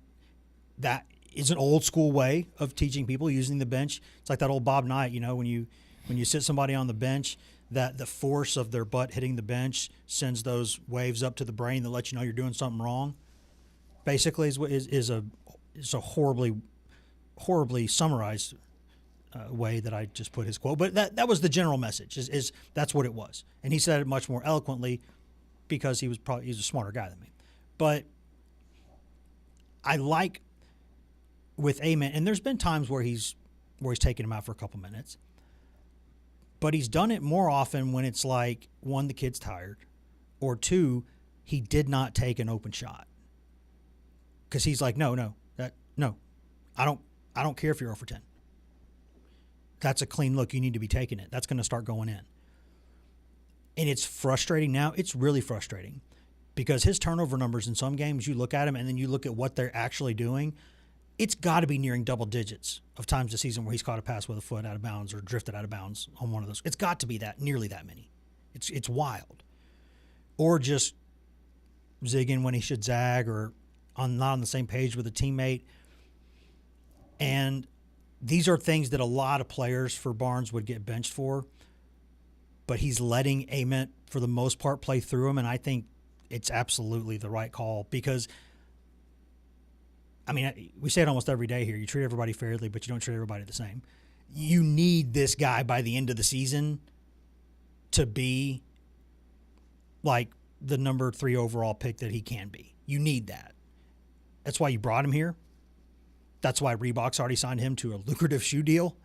that is an old school way of teaching people using the bench. It's like that old Bob Knight, when you sit somebody on the bench, that the force of their butt hitting the bench sends those waves up to the brain that let you know you're doing something wrong. Basically, is a horribly summarized way that I just put his quote. But that was the general message. Is that's what it was, and he said it much more eloquently because he's a smarter guy than me. But I like with Ament, and there's been times where he's taken him out for a couple minutes. But he's done it more often when it's like, one, the kid's tired, or two, he did not take an open shot. Because he's like, no, I don't care if you're 0 for 10. That's a clean look. You need to be taking it. That's going to start going in. And it's frustrating now. It's really frustrating because his turnover numbers in some games, you look at them and then you look at what they're actually doing. It's got to be nearing double digits of times this season where he's caught a pass with a foot out of bounds or drifted out of bounds on one of those. It's got to be nearly that many. It's wild. Or just zigging when he should zag, or not on the same page with a teammate. And these are things that a lot of players for Barnes would get benched for. But he's letting Ament, for the most part, play through him, and I think it's absolutely the right call because – I mean, we say it almost every day here. You treat everybody fairly, but you don't treat everybody the same. You need this guy by the end of the season to be like the number 3 overall pick that he can be. You need that. That's why you brought him here. That's why Reebok's already signed him to a lucrative shoe deal,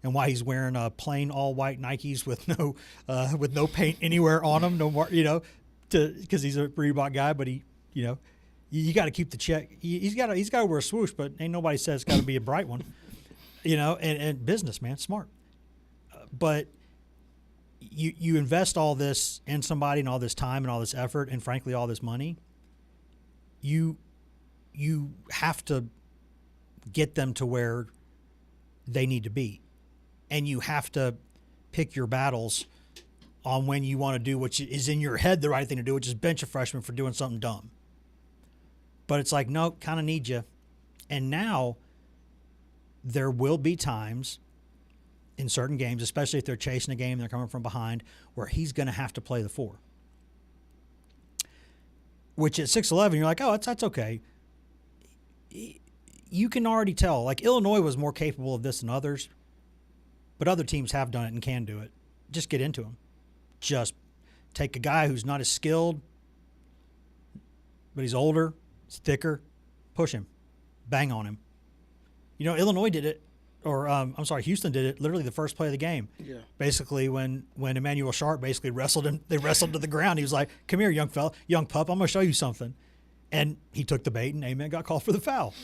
and why he's wearing plain all white Nikes with no paint anywhere on them, no more, because he's a Reebok guy, but he. You got to keep the check. He's got to wear a swoosh, but ain't nobody says it's got to be a bright one, And business, man, smart. But you invest all this in somebody and all this time and all this effort and frankly all this money. You have to get them to where they need to be, and you have to pick your battles on when you want to do what is in your head the right thing to do, which is bench a freshman for doing something dumb. But it's like, nope, kind of need you. And now there will be times in certain games, especially if they're chasing a game and they're coming from behind, where he's going to have to play the 4. Which at 6'11", you're like, oh, that's okay. You can already tell. Like, Illinois was more capable of this than others, but other teams have done it and can do it. Just get into them. Just take a guy who's not as skilled, but he's older, he's thicker, push him, bang on him. Illinois did it, or Houston did it literally the first play of the game. Yeah. Basically, when Emmanuel Sharp basically wrestled him, they wrestled to the ground. He was like, "Come here, young pup, I'm going to show you something." And he took the bait, and Ament got called for the foul.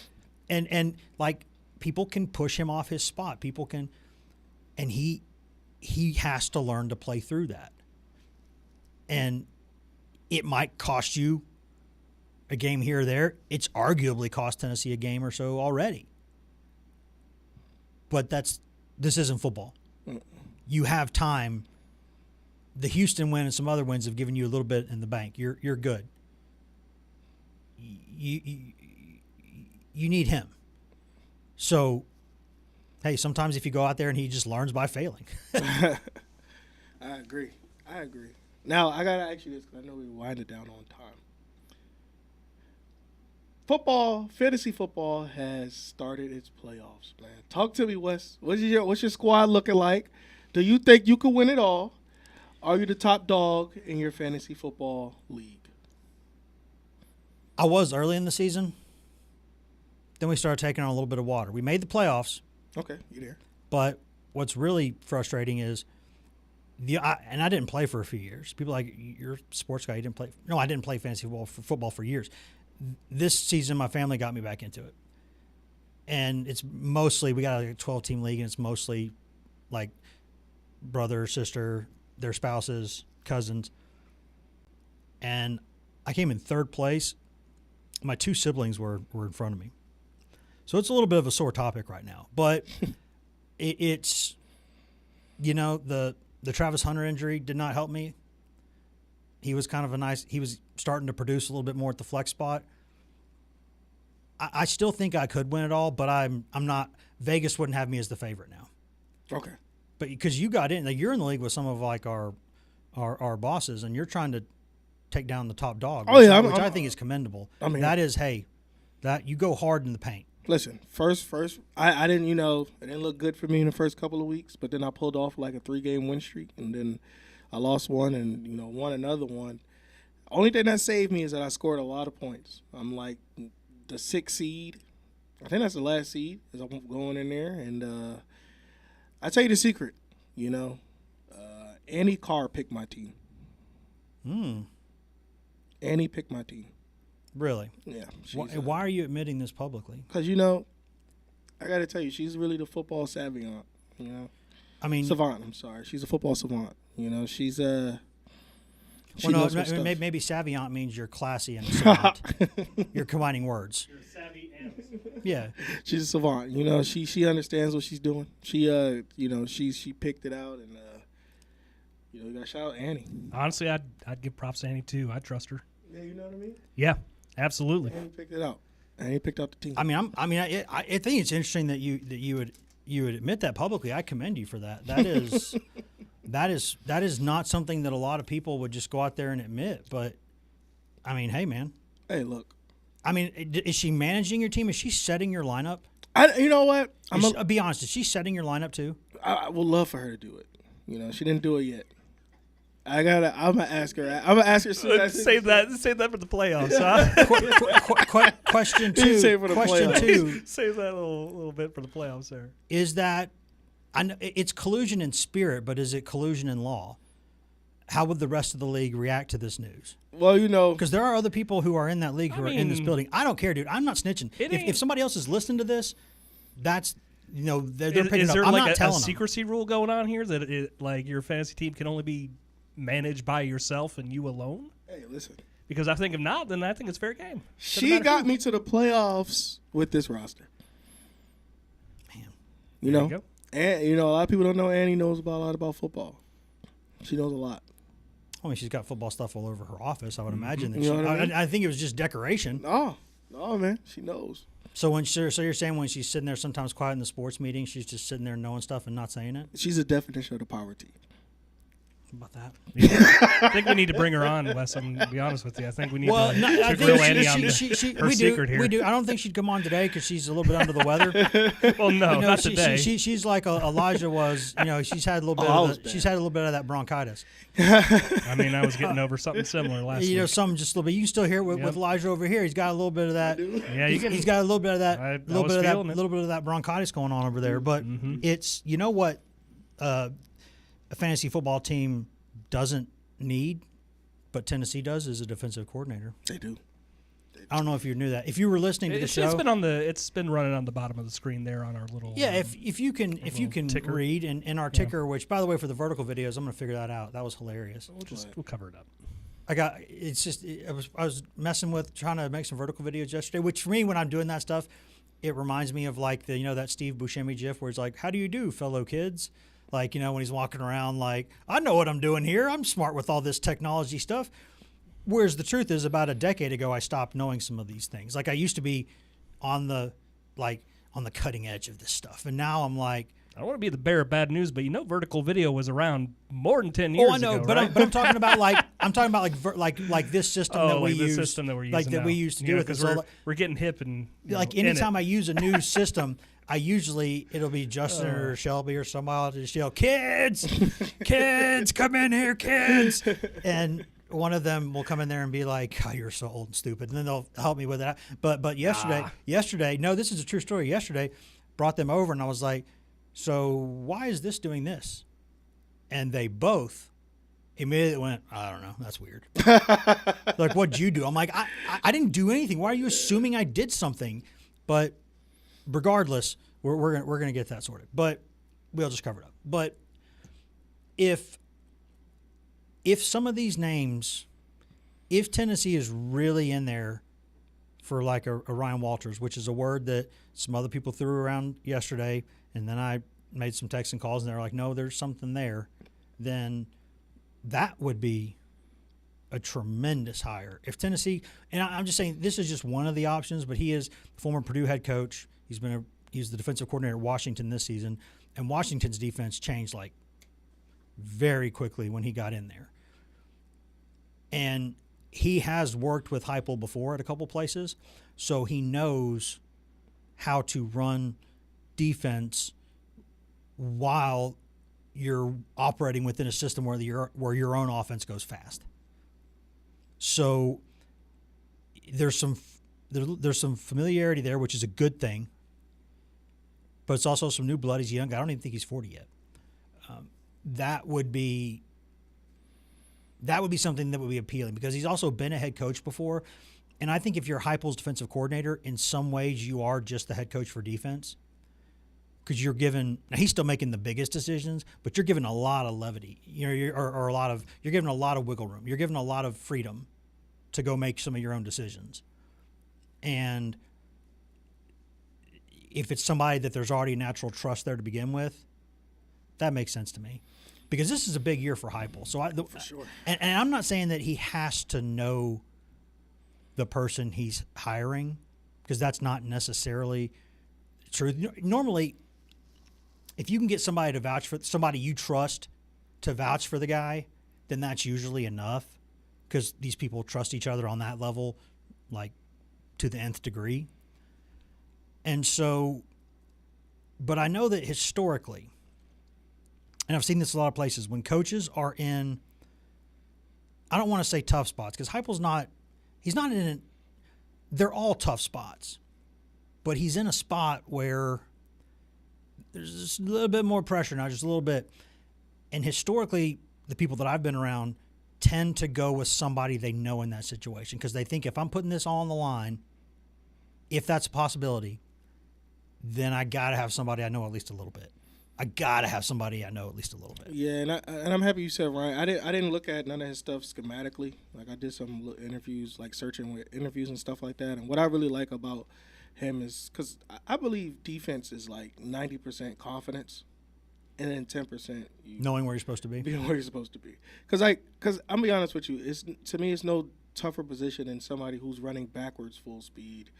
And like, people can push him off his spot. People can, and he has to learn to play through that. And it might cost you a game here or there. It's arguably cost Tennessee a game or so already. But this isn't football. You have time. The Houston win and some other wins have given you a little bit in the bank. You're good. You need him. So, hey, sometimes if you go out there and he just learns by failing. I agree. Now, I got to ask you this because I know we winded down on time. fantasy football has started its playoffs, man. Talk to me, Wes. What's your squad looking like? Do you think you can win it all? Are you the top dog in your fantasy football league? I was early in the season. Then we started taking on a little bit of water. We made the playoffs. Okay, you there. But what's really frustrating is and I didn't play for a few years. People are like, you're a sports guy. You didn't play. No, I didn't play fantasy football for years. This season, my family got me back into it. And it's mostly, we got a 12-team league, and it's mostly like brother, sister, their spouses, cousins. And I came in third place. My 2 siblings were in front of me. So it's a little bit of a sore topic right now. But it's, the Travis Hunter injury did not help me. He was kind of he was starting to produce a little bit more at the flex spot. I still think I could win it all, but I'm not. Vegas wouldn't have me as the favorite now. Okay. But because you got in, like, you're in the league with some of like our bosses, and you're trying to take down the top dog. Which I think is commendable. I mean, that is, that you go hard in the paint. Listen, first, I didn't, it didn't look good for me in the first couple of weeks, but then I pulled off like a 3-game win streak, and then I lost one and, won another one. Only thing that saved me is that I scored a lot of points. I'm like the 6th seed. I think that's the last seed as I'm going in there. And I tell you the secret, Annie Carr picked my team. Annie picked my team. Really? Yeah. Why are you admitting this publicly? Because, I got to tell you, she's really the football savant, I mean, savant. I'm sorry, she's a football savant. She's she knows her stuff. Maybe savant means you're classy and a savant. You're combining words. You're savvy and a savant. Yeah, she's a savant. She understands what she's doing. She she picked it out, and you got to shout out Annie. Honestly, I'd give props to Annie too. I trust her. Yeah, you know what I mean. Yeah, absolutely. Annie picked it out. Annie picked out the team. I mean, I think it's interesting that you would admit that publicly. I commend you for that. That is. That is not something that a lot of people would just go out there and admit. But, I mean, hey, man. Hey, look. I mean, is she managing your team? Is she setting your lineup? You know what? Be honest. Is she setting your lineup too? I would love for her to do it. She didn't do it yet. I'm gonna ask her. I'm gonna ask her. Save that for the playoffs, huh? Question two. Save that a little bit for the playoffs there. Is that? It's collusion in spirit, but is it collusion in law? How would the rest of the league react to this news? Well, because there are other people who are in that league who are in this building. I don't care, dude. I'm not snitching. If somebody else is listening to this, that's they're picking is up. there I'm like not telling a secrecy rule going on here that your fantasy team can only be managed by yourself and you alone? Hey, listen. Because I think if not, then I think it's fair game. She got me to the playoffs with this roster. Man, you know. And a lot of people don't know Annie knows a lot about football. She knows a lot. I mean, she's got football stuff all over her office. I would imagine that. I think it was just decoration. No, man, she knows. So you're saying when she's sitting there, sometimes quiet in the sports meeting, she's just sitting there knowing stuff and not saying it. She's a definition of the power team. About that. Yeah. I think we need to bring her on, Wes. I'm going to be honest with you. I think we need to grill Annie on her secret here. We do. I don't think she'd come on today because she's a little bit under the weather. Well, no, not today. She's like Elijah was. She's had a little bit. She's had a little bit of that bronchitis. I mean, I was getting over something similar last week. Something just a little bit. You can still hear it with Elijah over here. He's got a little bit of that. Yeah, he's got a little bit of that. A little bit of that bronchitis going on over there. But it's what a fantasy football team doesn't need, but Tennessee does, is a defensive coordinator. They do. I don't know if you knew that. If you were listening to the show, it's been running on the bottom of the screen there on our little. Yeah, if you can ticker. Read and our ticker, which by the way for the vertical videos, I'm going to figure that out. That was hilarious. We'll cover it up. I was messing with trying to make some vertical videos yesterday, which for me when I'm doing that stuff, it reminds me of like that Steve Buscemi gif where it's like, how do you do, fellow kids? Like, when he's walking around like, I know what I'm doing here. I'm smart with all this technology stuff. Whereas the truth is about a decade ago, I stopped knowing some of these things. Like I used to be on the cutting edge of this stuff. And now I'm like, I don't want to be the bearer of bad news, but vertical video was around more than 10 years Oh, I know, ago, but right? I'm talking about like this system that we like the use, system that we're using like that now. we used to do with it. because So, we're getting hip and like in it. anytime I use a new system, it'll be Justin or Shelby or somebody to just yell, "Kids, kids, come in here, kids!" And one of them will come in there and be like, "Oh, you're so old and stupid," and then they'll help me with it. But yesterday, no, this is a true story. Yesterday, brought them over and I was like, "So why is this doing this?" And they both immediately went, "I don't know. That's weird." Like, what'd you do? I'm like, I didn't do anything. Why are you assuming I did something? But regardless, we're gonna get that sorted. But we'll just cover it up. But if some of these names, if Tennessee is really in there for like a Ryan Walters, which is a word that some other people threw around yesterday, and then I made some texts and calls, and they're like, "No, there's something there," then that would be a tremendous hire. If Tennessee, and I'm just saying this is just one of the options, but he is the former Purdue head coach. He's the defensive coordinator at Washington this season, and Washington's defense changed like very quickly when he got in there. And he has worked with Heupel before at a couple places, so he knows how to run defense while you're operating within a system where your own offense goes fast. So there's some familiarity there, which is a good thing. But it's also some new blood. He's young. I don't even think he's 40 yet. That would be something that would be appealing because he's also been a head coach before. And I think if you're Heupel's defensive coordinator, in some ways you are just the head coach for defense. Because you're given, now he's still making the biggest decisions, but you're given a lot of levity, you're given a lot of wiggle room. You're given a lot of freedom to go make some of your own decisions. And if it's somebody that there's already natural trust there to begin with, that makes sense to me. Because this is a big year for Heupel. So for sure. And I'm not saying that he has to know the person he's hiring, because that's not necessarily true. Normally, if you can get somebody to vouch for somebody you trust to vouch for the guy, then that's usually enough, because these people trust each other on that level, like to the nth degree. And so, but I know that historically, and I've seen this a lot of places, when coaches are in, I don't want to say tough spots, because Heupel's he's not in, they're all tough spots, but he's in a spot where there's just a little bit more pressure now, just a little bit. And historically, the people that I've been around tend to go with somebody they know in that situation, because they think if I'm putting this all on the line, if that's a possibility, then I got to have somebody I know at least a little bit. I got to have somebody I know at least a little bit. Yeah, and I'm happy you said Ryan. I didn't look at none of his stuff schematically. Like I did some interviews, like searching with interviews and stuff like that. And what I really like about him is because I believe defense is like 90% confidence, and then 10% knowing where you're supposed to be. Being where you're supposed to be. Because I'm be honest with you, to me it's no tougher position than somebody who's running backwards full speed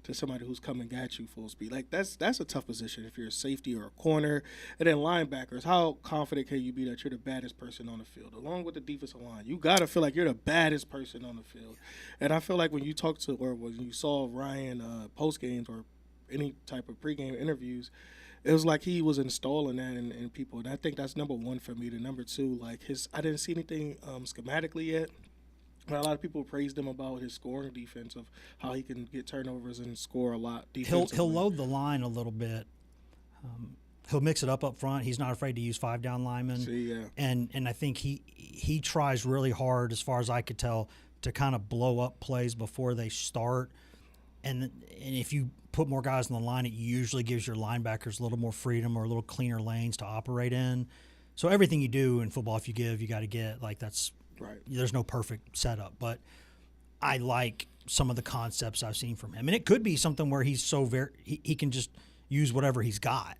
to somebody who's coming at you full speed. Like that's a tough position if you're a safety or a corner. And then linebackers, how confident can you be that you're the baddest person on the field? Along with the defensive line, you got to feel like you're the baddest person on the field. And I feel like when you talk to, or when you saw Ryan post games or any type of pregame interviews, it was like he was installing that in people. And I think that's number one for me. The number two, like I didn't see anything schematically yet. But a lot of people praised him about his scoring defense, of how he can get turnovers and score a lot defensively. He'll load the line a little bit. He'll mix it up front. He's not afraid to use 5-down linemen. See, yeah. And I think he tries really hard, as far as I could tell, to kind of blow up plays before they start. And if you put more guys on the line, it usually gives your linebackers a little more freedom or a little cleaner lanes to operate in. So everything you do in football, if you give, you got to get. Like that's right. There's no perfect setup, but I like some of the concepts I've seen from him, and it could be something where he's so he can just use whatever he's got,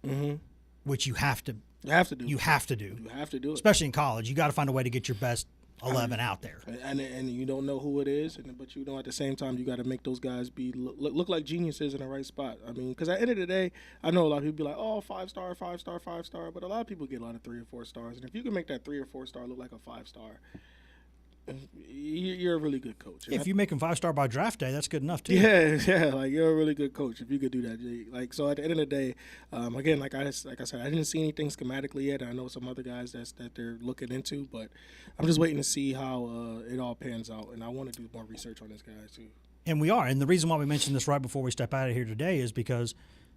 which you have to. You have to do. You have to do. You have to do it, especially in college. You got to find a way to get your best 11 out there. And you don't know who it is, but you know at the same time you got to make those guys look like geniuses in the right spot. I mean, because at the end of the day, I know a lot of people be like, oh, 5-star, 5-star, 5-star, but a lot of people get a lot of 3 or 4 stars, and if you can make that 3 or 4 star look like a 5-star, you're a really good coach. If you make them 5-star by draft day, that's good enough too. Yeah, like you're a really good coach if you could do that. Like, so at the end of the day, again, like I said, I didn't see anything schematically yet. I know some other guys that they're looking into, but I'm just waiting to see how it all pans out, and I want to do more research on this guy too. And we are, and the reason why we mentioned this right before we step out of here today is because,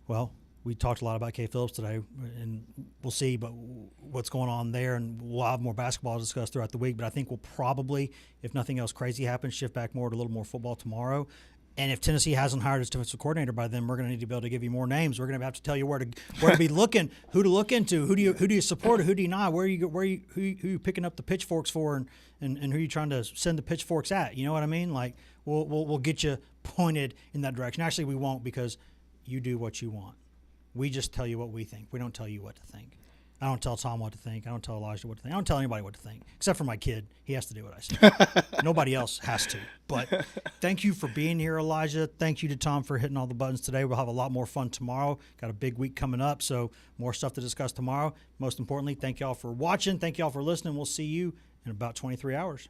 well, we talked a lot about K. Phillips today, and we'll see but what's going on there, and we'll have more basketball to discuss throughout the week. But I think we'll probably, if nothing else crazy happens, shift back more to a little more football tomorrow. And if Tennessee hasn't hired its defensive coordinator by then, we're going to need to be able to give you more names. We're going to have to tell you where to be looking, who to look into, who do you support, or who do you not, who you picking up the pitchforks for, and who you trying to send the pitchforks at. You know what I mean? Like we'll get you pointed in that direction. Actually, we won't, because you do what you want. We just tell you what we think. We don't tell you what to think. I don't tell Tom what to think. I don't tell Elijah what to think. I don't tell anybody what to think, except for my kid. He has to do what I say. Nobody else has to. But thank you for being here, Elijah. Thank you to Tom for hitting all the buttons today. We'll have a lot more fun tomorrow. Got a big week coming up, so more stuff to discuss tomorrow. Most importantly, thank y'all for watching. Thank y'all for listening. We'll see you in about 23 hours.